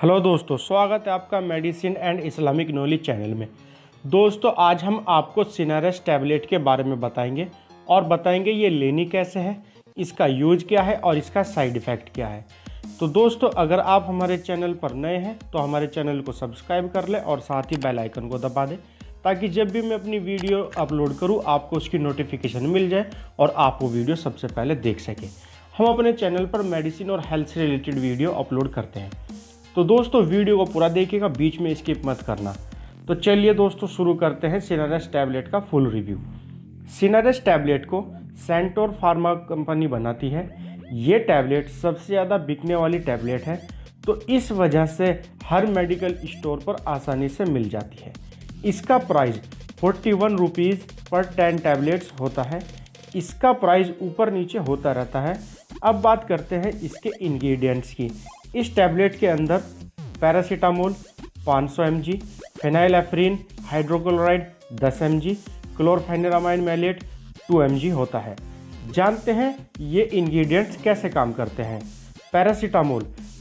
Hello दोस्तों, स्वागत है आपका medicine and Islamic knowledge channel में। दोस्तों, आज हम आपको सिनारेस टैबलेट के बारे में बताएंगे और बताएंगे ये लेनी कैसे है, इसका यूज क्या है और इसका साइड इफ़ेक्ट क्या है। तो दोस्तों, अगर आप हमारे चैनल पर नए हैं तो हमारे चैनल को सब्सक्राइब कर लें और साथ ही बेल आइकन को दबा दें ताकि जब भी मैं अपनी वीडियो अपलोड करूं आपको उसकी नोटिफिकेशन मिल जाए और आप वो वीडियो सबसे पहले देख सकें। हम अपने चैनल पर मेडिसिन और हेल्थ से रिलेटेड वीडियो अपलोड करते हैं। तो दोस्तों, वीडियो को पूरा देखिएगा, बीच में स्किप मत करना। तो चलिए दोस्तों, शुरू करते हैं सिनारेस टैबलेट का फुल रिव्यू। सिनारेस टैबलेट को सेंटोर फार्मा कंपनी बनाती है। ये टैबलेट सबसे ज़्यादा बिकने वाली टैबलेट है, तो इस वजह से हर मेडिकल स्टोर पर आसानी से मिल जाती है। इसका प्राइस 41 रुपीज़ पर 10 टैबलेट्स होता है। इसका प्राइस ऊपर नीचे होता रहता है। अब बात करते हैं इसके इंग्रेडिएंट्स की। इस टैबलेट के अंदर paracetamol 500 mg, phenylephrine hydrochloride 10 mg, chlorpheniramine maleate 2 mg होता है। जानते हैं ये इंग्रेडिएंट्स कैसे काम करते हैं।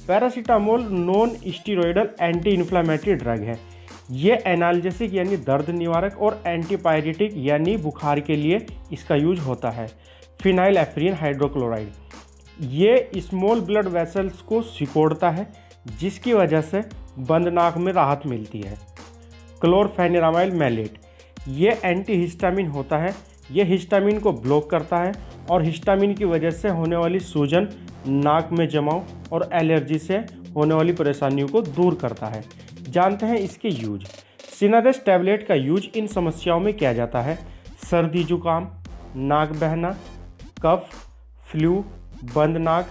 Paracetamol non steroidal anti inflammatory drug है। ये एनाल्जेसिक यानी दर्द निवारक और एंटीपायरेटिक यानी बुखार के लिए इसका यूज होता है। फिनाइलेफ्रिन हाइड्रोक्लोराइड ये स्मॉल ब्लड वेसल्स को सिकोड़ता है, जिसकी वजह से बंद नाक में राहत मिलती है। क्लोरफेनिरामाइल मैलेट ये एंटीहिस्टामिन होता है। ये हिस्टामिन को ब्लॉक करता है और हिस्टामिन की वजह से होने वाली सूजन, नाक में जमाव और एलर्जी से होने वाली परेशानियों को दूर करता है। जानते हैं इसके यूज। सिनारेस टैबलेट का यूज इन समस्याओं में किया जाता है: सर्दी जुकाम, नाक बहना, कफ, फ्लू, बंद नाक,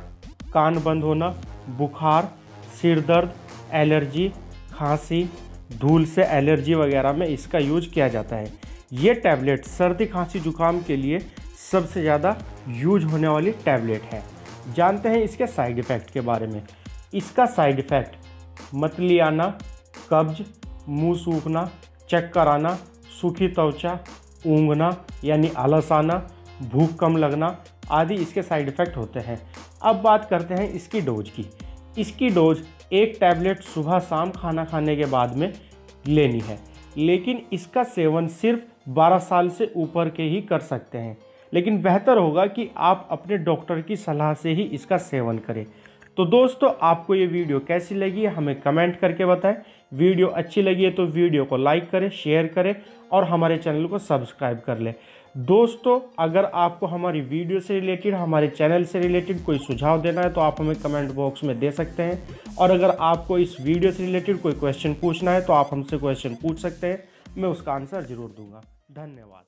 कान बंद होना, बुखार, सिर दर्द, एलर्जी, खांसी, धूल से एलर्जी वगैरह में इसका यूज किया जाता है। ये टैबलेट सर्दी खांसी जुकाम के लिए सबसे ज़्यादा यूज होने वाली टैबलेट है। जानते हैं इसके साइड इफ़ेक्ट के बारे में। इसका साइड इफ़ेक्ट मतली आना, कब्ज, मुंह सूखना, चक्कर आना, सूखी त्वचा, ऊँघना यानी आलस आना, भूख कम लगना आदि इसके साइड इफ़ेक्ट होते हैं। अब बात करते हैं इसकी डोज की। इसकी डोज एक टैबलेट सुबह शाम खाना खाने के बाद में लेनी है, लेकिन इसका सेवन सिर्फ 12 साल से ऊपर के ही कर सकते हैं। लेकिन बेहतर होगा कि आप अपने डॉक्टर की सलाह से ही इसका सेवन करें। तो दोस्तों, आपको ये वीडियो कैसी लगी है हमें कमेंट करके बताएं। वीडियो अच्छी लगी है तो वीडियो को लाइक करें, शेयर करें और हमारे चैनल को सब्सक्राइब कर लें। दोस्तों, अगर आपको हमारी वीडियो से रिलेटेड, हमारे चैनल से रिलेटेड कोई सुझाव देना है तो आप हमें कमेंट बॉक्स में दे सकते हैं। और अगर आपको इस वीडियो से रिलेटेड कोई क्वेश्चन पूछना है तो आप हमसे क्वेश्चन पूछ सकते हैं, मैं उसका आंसर ज़रूर दूंगा। धन्यवाद।